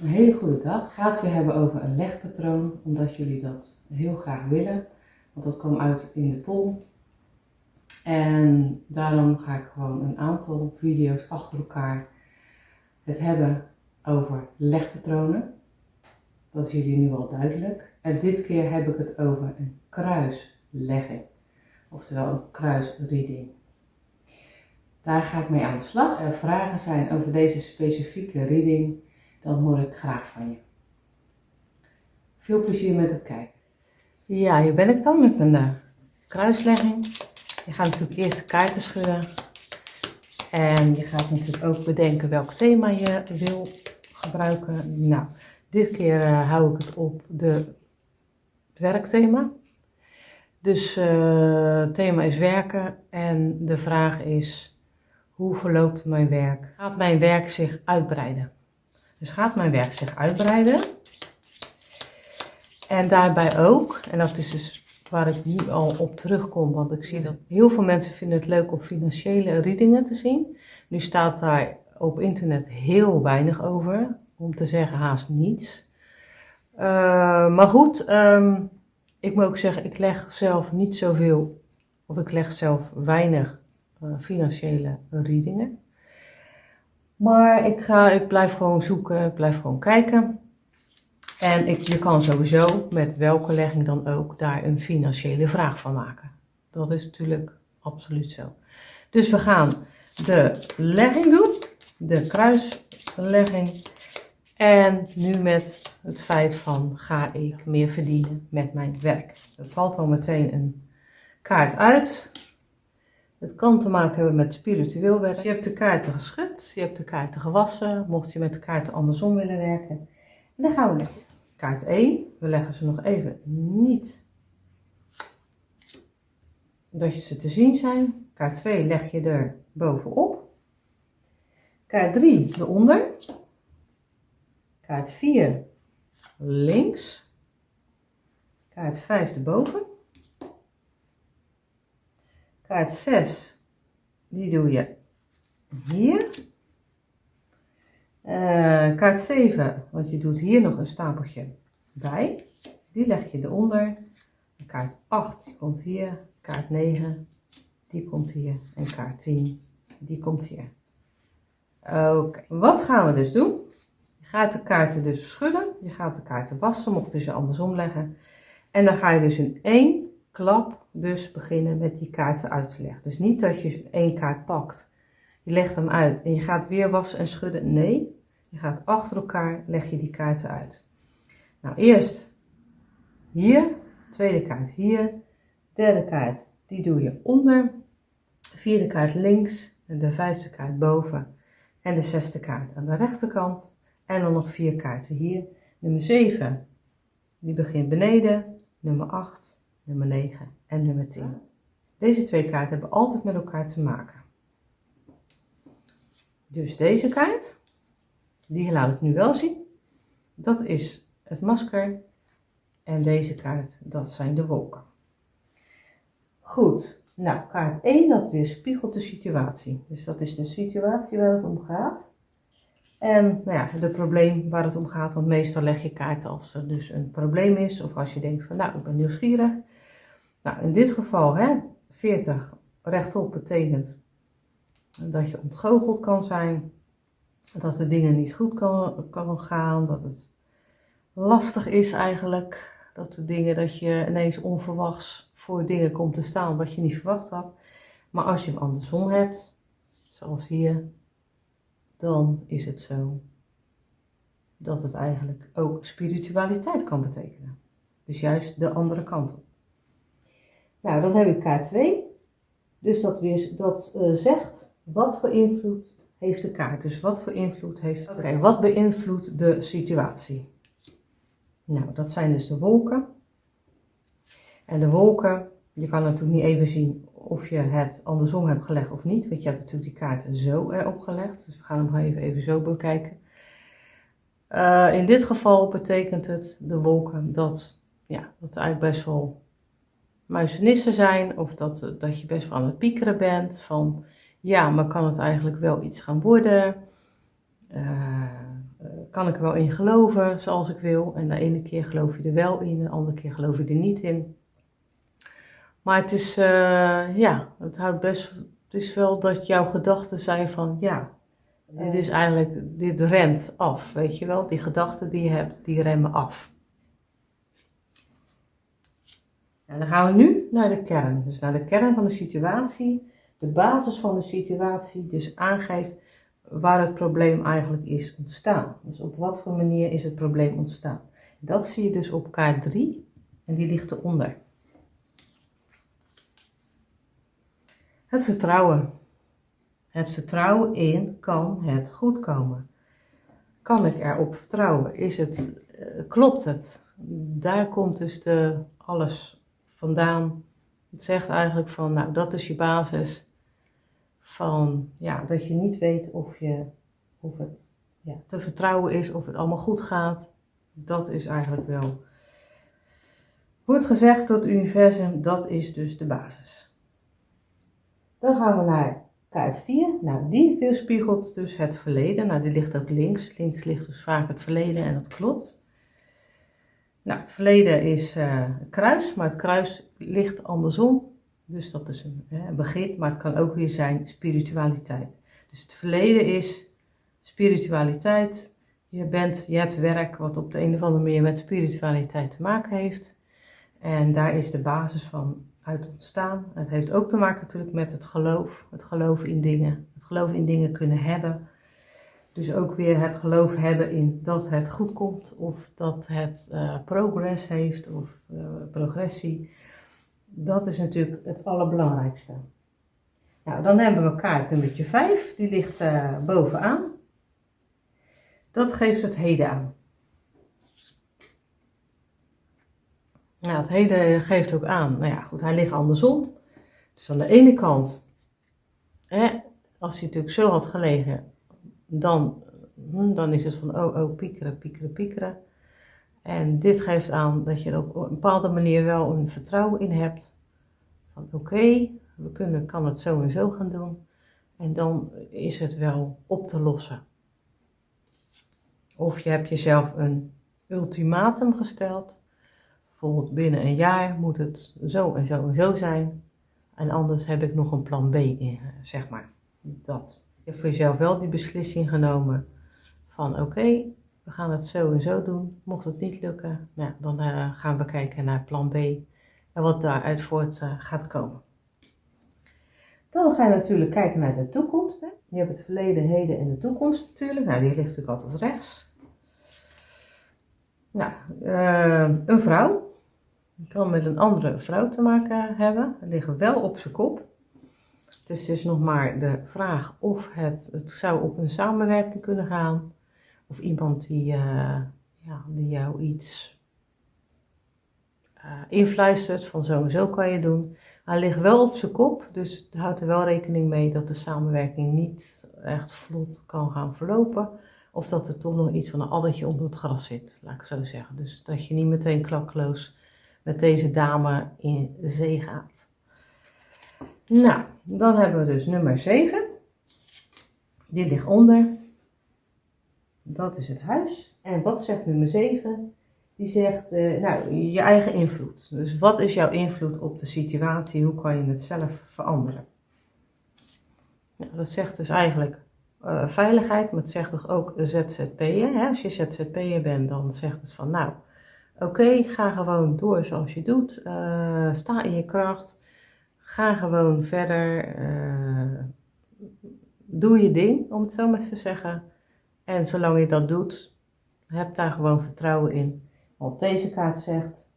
Een hele goede dag. Ik ga het weer hebben over een legpatroon, omdat jullie dat heel graag willen. Want dat kwam uit in de poll. En daarom ga ik gewoon een aantal video's achter elkaar het hebben over legpatronen. Dat is jullie nu al duidelijk. En dit keer heb ik het over een kruislegging. Oftewel een kruisreading. Daar ga ik mee aan de slag. Er vragen zijn over deze specifieke reading, dan hoor ik graag van je. Veel plezier met het kijken. Ja, hier ben ik dan met mijn kruislegging. Je gaat natuurlijk eerst de kaarten schudden. En je gaat natuurlijk ook bedenken welk thema je wil gebruiken. Nou, dit keer hou ik het op het werkthema. Dus het thema is werken en de vraag is: hoe verloopt mijn werk? Gaat mijn werk zich uitbreiden? Dus gaat mijn werk zich uitbreiden? En daarbij ook, en dat is dus waar ik nu al op terugkom, want ik zie dat heel veel mensen vinden het leuk om financiële readingen te zien. Nu staat daar op internet heel weinig over, om te zeggen haast niets. Maar goed, ik moet ook zeggen, ik leg zelf niet zoveel, of ik leg zelf weinig financiële readingen. Maar ik blijf gewoon zoeken, ik blijf gewoon kijken. En je kan sowieso, met welke legging dan ook, daar een financiële vraag van maken. Dat is natuurlijk absoluut zo. Dus we gaan de legging doen, de kruislegging. En nu met het feit van, ga ik meer verdienen met mijn werk? Er valt al meteen een kaart uit. Het kan te maken hebben met spiritueel werk. Je hebt de kaarten geschud, je hebt de kaarten gewassen, mocht je met de kaarten andersom willen werken. En dan gaan we leggen. Kaart 1, we leggen ze nog even niet dat je ze te zien zijn. Kaart 2 leg je er bovenop. Kaart 3 eronder. Kaart 4 links. Kaart 5 erboven. Kaart 6, die doe je hier. Kaart 7, want je doet hier nog een stapeltje bij. Die leg je eronder. Kaart 8, die komt hier. Kaart 9, die komt hier. En kaart 10, die komt hier. Oké, wat gaan we dus doen? Je gaat de kaarten dus schudden. Je gaat de kaarten wassen, mocht je ze andersom leggen. En dan ga je dus in één klap dus beginnen met die kaarten uit te leggen. Dus niet dat je één kaart pakt, je legt hem uit en je gaat weer wassen en schudden. Nee, je gaat achter elkaar, leg je die kaarten uit. Nou, eerst hier, tweede kaart hier, derde kaart, die doe je onder, vierde kaart links, en de vijfde kaart boven en de zesde kaart aan de rechterkant. En dan nog 4 kaarten hier. Nummer 7, die begint beneden, nummer 8, nummer 9 en nummer 10. Deze 2 kaarten hebben altijd met elkaar te maken. Dus deze kaart, die laat ik nu wel zien. Dat is het masker. En deze kaart, dat zijn de wolken. Goed, nou kaart 1, dat weerspiegelt de situatie. Dus dat is de situatie waar het om gaat. En nou ja, het probleem waar het om gaat, want meestal leg je kaarten als er dus een probleem is. Of als je denkt van nou, ik ben nieuwsgierig. Nou, in dit geval, 40 rechtop betekent dat je ontgoocheld kan zijn. Dat de dingen niet goed kan gaan. Dat het lastig is eigenlijk. Dat je ineens onverwachts voor dingen komt te staan wat je niet verwacht had. Maar als je hem andersom hebt, zoals hier, dan is het zo dat het eigenlijk ook spiritualiteit kan betekenen. Dus juist de andere kant op. Nou, dan heb ik kaart 2. Dus dat zegt wat voor invloed heeft de kaart. Dus wat voor invloed heeft. Oké, wat beïnvloedt de situatie? Nou, dat zijn dus de wolken. En de wolken, je kan natuurlijk niet even zien of je het andersom hebt gelegd of niet. Want je hebt natuurlijk die kaarten zo erop gelegd. Dus we gaan hem even zo bekijken. In dit geval betekent het, de wolken, dat het eigenlijk best wel muizenissen zijn. Of dat je best wel aan het piekeren bent. Van ja, maar kan het eigenlijk wel iets gaan worden? kan ik er wel in geloven zoals ik wil? En de ene keer geloof je er wel in, de andere keer geloof je er niet in. Maar het is, het is wel dat jouw gedachten zijn van, ja, dit is eigenlijk, dit remt af, weet je wel. Die gedachten die je hebt, die remmen af. En dan gaan we nu naar de kern. Dus naar de kern van de situatie, de basis van de situatie, dus aangeeft waar het probleem eigenlijk is ontstaan. Dus op wat voor manier is het probleem ontstaan. Dat zie je dus op kaart 3 en die ligt eronder. Het vertrouwen. Het vertrouwen in, kan het goed komen? Kan ik erop vertrouwen? Klopt het? Daar komt dus alles vandaan. Het zegt eigenlijk van, nou, dat is je basis van, ja, dat je niet weet of het te vertrouwen is, of het allemaal goed gaat. Dat is eigenlijk wel, wordt gezegd door het universum, dat is dus de basis. Dan gaan we naar kaart 4. Nou, die weerspiegelt dus het verleden. Nou, die ligt ook links. Links ligt dus vaak het verleden en dat klopt. Nou, het verleden is een kruis, maar het kruis ligt andersom. Dus dat is een begrip, maar het kan ook weer zijn spiritualiteit. Dus het verleden is spiritualiteit. Je hebt werk wat op de een of andere manier met spiritualiteit te maken heeft. En daar is de basis van uit ontstaan. Het heeft ook te maken natuurlijk met het geloof in dingen. Het geloof in dingen kunnen hebben. Dus ook weer het geloof hebben in dat het goed komt of dat het progress heeft of progressie. Dat is natuurlijk het allerbelangrijkste. Nou, dan hebben we kaart nummertje 5, die ligt bovenaan. Dat geeft het heden aan. Nou, het heden geeft ook aan, nou ja goed, hij ligt andersom. Dus aan de ene kant, als hij natuurlijk zo had gelegen, dan is het van piekeren. En dit geeft aan dat je er op een bepaalde manier wel een vertrouwen in hebt. Van oké, kan het zo en zo gaan doen. En dan is het wel op te lossen. Of je hebt jezelf een ultimatum gesteld. Bijvoorbeeld binnen een jaar moet het zo en zo en zo zijn. En anders heb ik nog een plan B in, zeg maar. Dat. Je hebt voor jezelf wel die beslissing genomen van oké, we gaan het zo en zo doen. Mocht het niet lukken, nou, dan gaan we kijken naar plan B en wat daaruit voort gaat komen. Dan ga je natuurlijk kijken naar de toekomst. Hè. Je hebt het verleden, heden en de toekomst natuurlijk. Nou, die ligt natuurlijk altijd rechts. Nou, een vrouw. Je kan met een andere vrouw te maken hebben. Die liggen wel op zijn kop. Dus het is nog maar de vraag of het zou op een samenwerking kunnen gaan. Of iemand die jou iets influistert van zo en zo kan je doen. Hij ligt wel op zijn kop, dus het houdt er wel rekening mee dat de samenwerking niet echt vlot kan gaan verlopen. Of dat er toch nog iets van een addertje onder het gras zit, laat ik zo zeggen. Dus dat je niet meteen klakkeloos met deze dame in zee gaat. Nou, dan hebben we dus nummer 7. Die ligt onder. Dat is het huis. En wat zegt nummer 7? Die zegt, je eigen invloed. Dus wat is jouw invloed op de situatie? Hoe kan je het zelf veranderen? Nou, dat zegt dus eigenlijk veiligheid, maar het zegt toch ook ZZP'er. Als je ZZP'er bent, dan zegt het van, nou, oké, ga gewoon door zoals je doet. Sta in je kracht. Ga gewoon verder. Doe je ding, om het zo maar te zeggen. En zolang je dat doet, heb daar gewoon vertrouwen in. Want deze kaart zegt,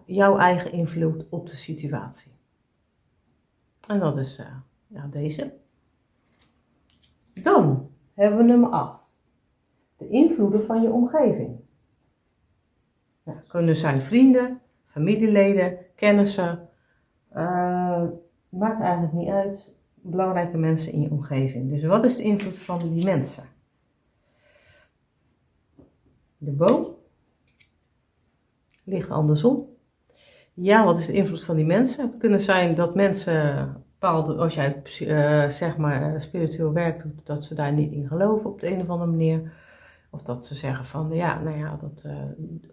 jouw eigen invloed op de situatie. En dat is deze. Dan hebben we nummer 8. De invloeden van je omgeving. Nou, kunnen zijn vrienden, familieleden, kennissen. Maakt eigenlijk niet uit. Belangrijke mensen in je omgeving. Dus wat is de invloed van die mensen? De boom ligt andersom. Ja, wat is de invloed van die mensen? Het kunnen zijn dat mensen bepaalde, als jij zeg maar spiritueel werk doet, dat ze daar niet in geloven op de een of andere manier. Of dat ze zeggen van, ja, nou ja, dat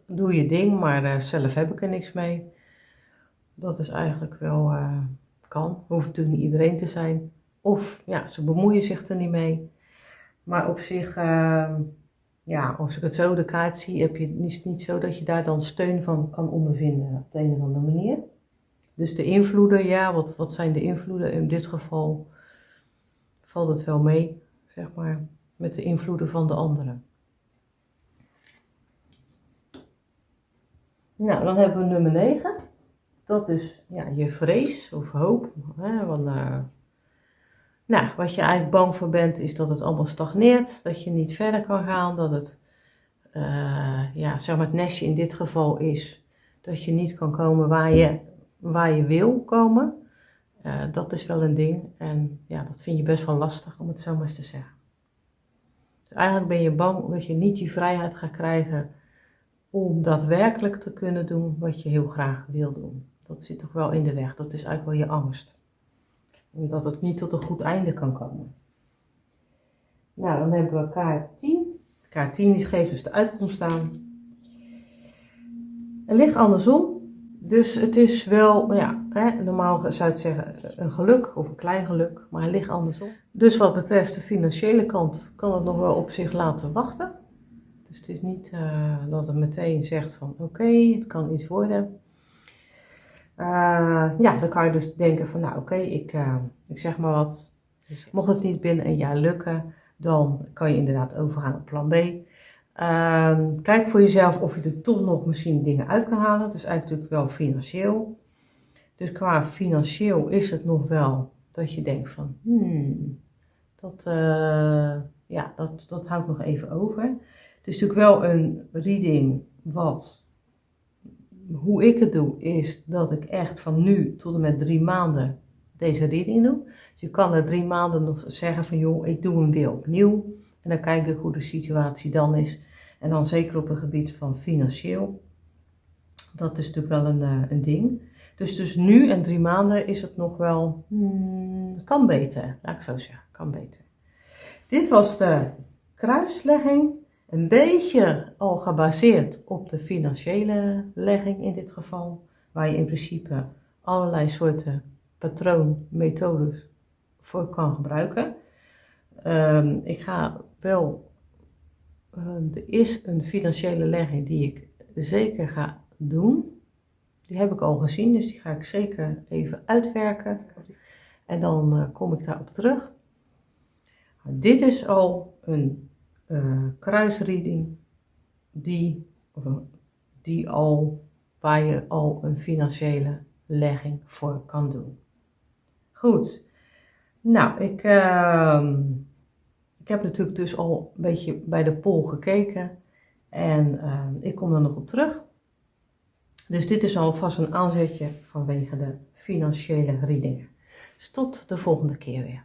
doe je ding, maar zelf heb ik er niks mee. Dat is eigenlijk wel, kan. Hoeft natuurlijk niet iedereen te zijn. Of, ja, ze bemoeien zich er niet mee. Maar op zich, ja, als ik het zo de kaart zie, is het niet zo dat je daar dan steun van kan ondervinden op de een of andere manier. Dus de invloeden, ja, wat zijn de invloeden? In dit geval valt het wel mee, zeg maar, met de invloeden van de anderen. Nou, dan hebben we nummer 9. Dat is ja, je vrees of hoop. Hè, want, nou, wat je eigenlijk bang voor bent, is dat het allemaal stagneert, dat je niet verder kan gaan, dat het, ja, zeg maar het nestje in dit geval is, dat je niet kan komen waar je wil komen. Dat is wel een ding en ja, dat vind je best wel lastig om het zo maar eens te zeggen. Dus eigenlijk ben je bang dat je niet die vrijheid gaat krijgen om daadwerkelijk te kunnen doen wat je heel graag wil doen. Dat zit toch wel in de weg, dat is eigenlijk wel je angst. Omdat het niet tot een goed einde kan komen. Nou, dan hebben we kaart 10. Kaart 10 die geeft dus de uitkomst aan. Het ligt andersom. Dus het is wel, ja, normaal zou je het zeggen een geluk of een klein geluk, maar het ligt andersom. Dus wat betreft de financiële kant kan het nog wel op zich laten wachten. Dus het is niet dat het meteen zegt van oké, het kan iets worden. Ja, dan kan je dus denken van nou oké, ik zeg maar wat. Mocht het niet binnen een jaar lukken, dan kan je inderdaad overgaan op plan B. Kijk voor jezelf of je er toch nog misschien dingen uit kan halen. Dus eigenlijk natuurlijk wel financieel. Dus qua financieel is het nog wel dat je denkt van ja, dat houdt nog even over. Het is natuurlijk wel een reading hoe ik het doe, is dat ik echt van nu tot en met 3 maanden deze reading doe. Dus je kan er 3 maanden nog zeggen van joh, ik doe hem weer opnieuw. En dan kijk ik hoe de situatie dan is. En dan zeker op het gebied van financieel. Dat is natuurlijk wel een ding. Dus tussen nu en 3 maanden is het nog wel, kan beter. Laat ik zo zeggen, kan beter. Dit was de kruislegging. Een beetje al gebaseerd op de financiële legging in dit geval. Waar je in principe allerlei soorten patroonmethodes voor kan gebruiken. Ik ga wel, er is een financiële legging die ik zeker ga doen. Die heb ik al gezien, dus die ga ik zeker even uitwerken. En dan kom ik daarop terug. Dit is al een kruisreading waar je al een financiële legging voor kan doen. Goed, nou ik heb natuurlijk dus al een beetje bij de poll gekeken en ik kom er nog op terug. Dus dit is alvast een aanzetje vanwege de financiële readingen. Dus tot de volgende keer weer.